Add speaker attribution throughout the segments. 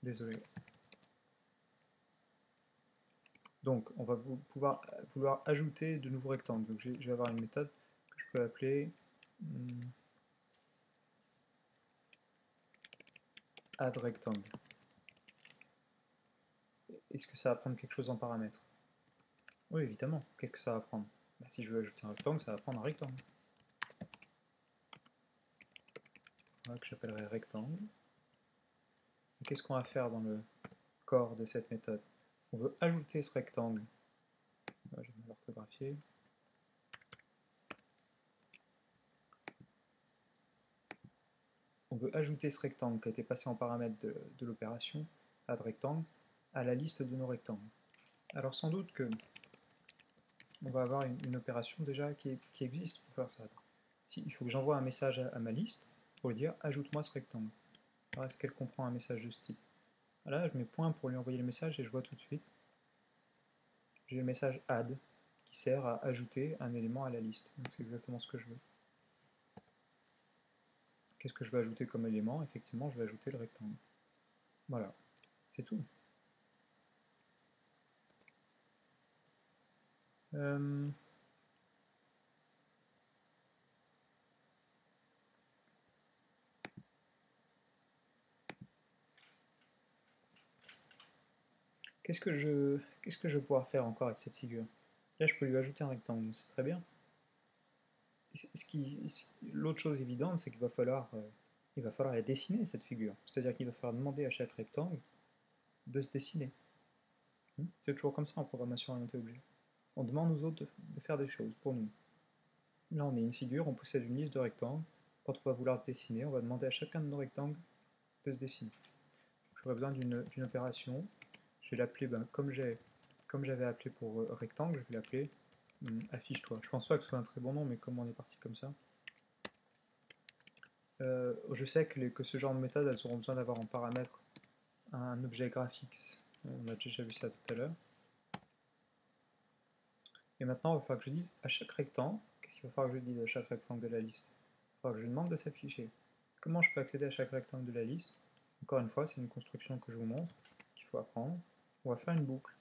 Speaker 1: Désolé. Donc, on va vouloir ajouter de nouveaux rectangles. Donc, je vais avoir une méthode que je peux appeler add rectangle. Est-ce que ça va prendre quelque chose en paramètre? Oui, évidemment. Qu'est-ce que ça va prendre? Bah, si je veux ajouter un rectangle, ça va prendre un rectangle. Voilà, que j'appellerai rectangle. Qu'est-ce qu'on va faire dans le corps de cette méthode? On veut ajouter ce rectangle. Je vais l'orthographier. On veut ajouter ce rectangle qui a été passé en paramètre de l'opération add rectangle à la liste de nos rectangles. Alors sans doute que on va avoir une opération déjà qui existe pour faire ça. Il faut que j'envoie un message à ma liste pour lui dire ajoute-moi ce rectangle. Alors est-ce qu'elle comprend un message de ce type? Là je mets point pour lui envoyer le message et je vois tout de suite. J'ai le message add qui sert à ajouter un élément à la liste. Donc c'est exactement ce que je veux. Qu'est-ce que je veux ajouter comme élément? Effectivement, je vais ajouter le rectangle. Voilà, c'est tout. Qu'est-ce que je vais pouvoir faire encore avec cette figure? Là, je peux lui ajouter un rectangle, c'est très bien. L'autre chose évidente, c'est qu'il va falloir la dessiner, cette figure. C'est-à-dire qu'il va falloir demander à chaque rectangle de se dessiner. C'est toujours comme ça en programmation orientée objet. On demande aux autres de faire des choses pour nous. Là, on est une figure, on possède une liste de rectangles. Quand on va vouloir se dessiner, on va demander à chacun de nos rectangles de se dessiner. J'aurai besoin d'une opération. Je vais l'appeler, comme j'avais appelé pour rectangle, je vais l'appeler affiche-toi. Je pense pas que ce soit un très bon nom, mais comme on est parti comme ça. Je sais que ce genre de méthode, elles auront besoin d'avoir en paramètre un objet graphique. On a déjà vu ça tout à l'heure. Et maintenant, il va falloir que je dise à chaque rectangle, qu'est-ce qu'il va falloir que je dise à chaque rectangle de la liste? Il va falloir que je demande de s'afficher. Comment je peux accéder à chaque rectangle de la liste? Encore une fois, c'est une construction que je vous montre, qu'il faut apprendre. On va faire une boucle.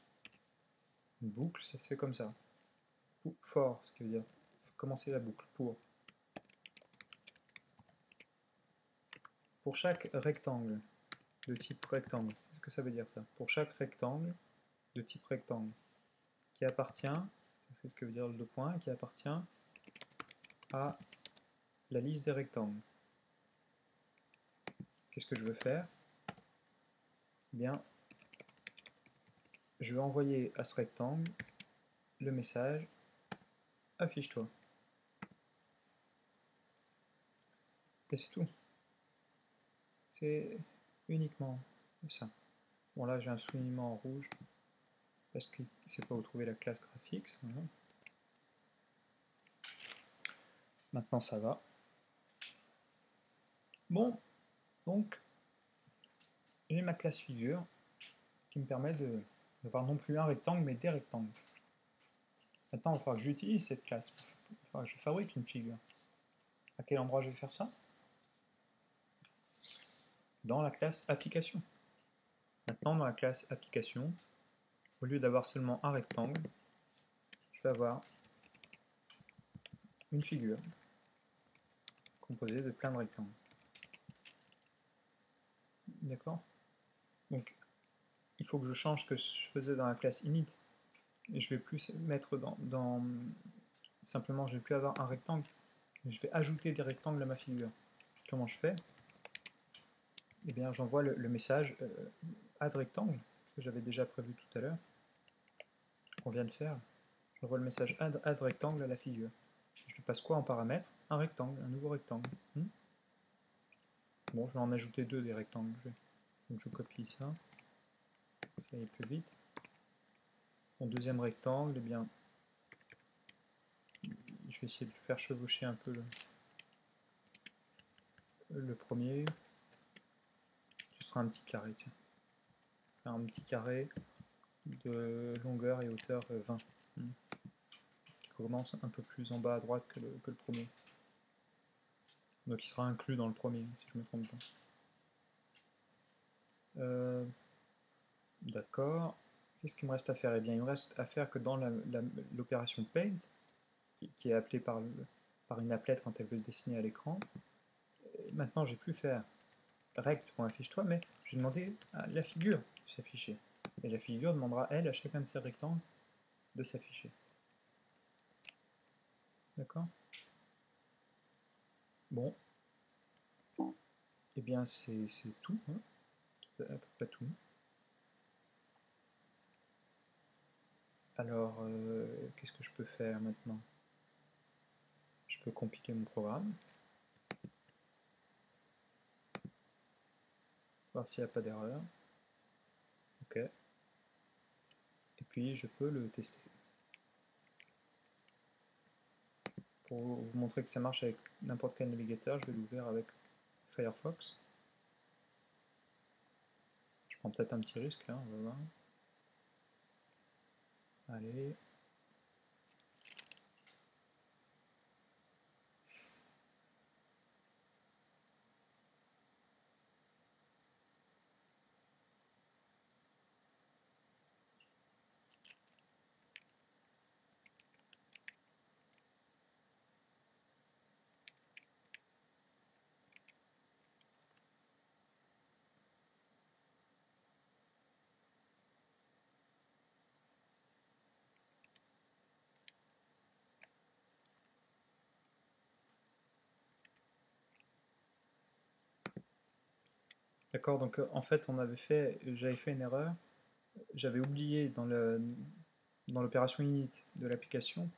Speaker 1: Une boucle, ça se fait comme ça. For, ce qui veut dire commencer la boucle. Pour chaque rectangle de type rectangle, c'est ce que ça veut dire ça. Pour chaque rectangle de type rectangle qui appartient, c'est ce que veut dire le point, qui appartient à la liste des rectangles. Qu'est-ce que je veux faire? Eh bien, je vais envoyer à ce rectangle le message affiche-toi. Et c'est tout. C'est uniquement ça. Bon là j'ai un soulignement en rouge parce qu'il ne sait pas où trouver la classe graphics. Voilà. Maintenant ça va. Bon, donc j'ai ma classe figure qui me permet d'avoir non plus un rectangle mais des rectangles. Maintenant il va falloir que j'utilise cette classe. Il va falloir que je fabrique une figure. À quel endroit je vais faire ça? Dans la classe application. Maintenant dans la classe application, au lieu d'avoir seulement un rectangle, je vais avoir une figure composée de plein de rectangles. D'accord? Donc il faut que je change ce que je faisais dans la classe init. Et je vais plus mettre simplement, je vais plus avoir un rectangle, mais je vais ajouter des rectangles à ma figure. Comment je fais? Eh bien, j'envoie le message add rectangle, que j'avais déjà prévu tout à l'heure, qu'on vient de faire. J'envoie le message add rectangle à la figure. Je lui passe quoi en paramètre? Un rectangle, un nouveau rectangle. Bon, je vais en ajouter deux des rectangles. Donc je copie ça. Ça ira plus vite. Mon deuxième rectangle, eh bien, je vais essayer de faire chevaucher un peu le premier. Ce sera un petit carré, tiens. Faire un petit carré de longueur et hauteur 20. Qui commence un peu plus en bas à droite que le premier. Donc il sera inclus dans le premier, si je ne me trompe pas. D'accord. Qu'est-ce qu'il me reste à faire? Eh bien, il me reste à faire que dans l'opération Paint, qui est appelée par une applet quand elle veut se dessiner à l'écran, maintenant, j'ai plus faire rect.affiche-toi, mais je vais demander à la figure de s'afficher. Et la figure demandera, elle, à chacun de ces rectangles, de s'afficher. D'accord? Bon. Eh bien, c'est tout. Hein. C'est à peu près tout. Alors, qu'est-ce que je peux faire maintenant? Je peux compiler mon programme. Voir s'il n'y a pas d'erreur. OK. Et puis, je peux le tester. Pour vous montrer que ça marche avec n'importe quel navigateur, je vais l'ouvrir avec Firefox. Je prends peut-être un petit risque là, on va voir. Allez. D'accord, donc en fait, j'avais fait une erreur. J'avais oublié dans l'opération init de l'application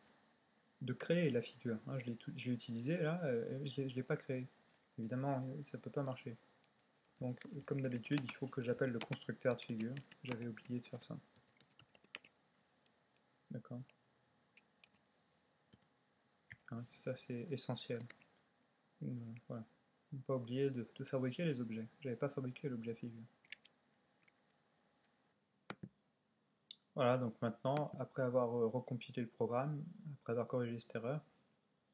Speaker 1: de créer la figure. Hein, je l'ai utilisé là, je ne l'ai pas créé. Évidemment, ça ne peut pas marcher. Donc, comme d'habitude, il faut que j'appelle le constructeur de figure. J'avais oublié de faire ça. D'accord. Hein, ça, c'est essentiel. Voilà. Ne pas oublier de fabriquer les objets. J'avais pas fabriqué l'objet figure. Voilà, donc maintenant, après avoir recompilé le programme, après avoir corrigé cette erreur,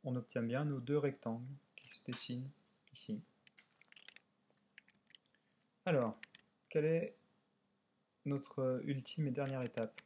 Speaker 1: on obtient bien nos deux rectangles qui se dessinent ici. Alors, quelle est notre ultime et dernière étape?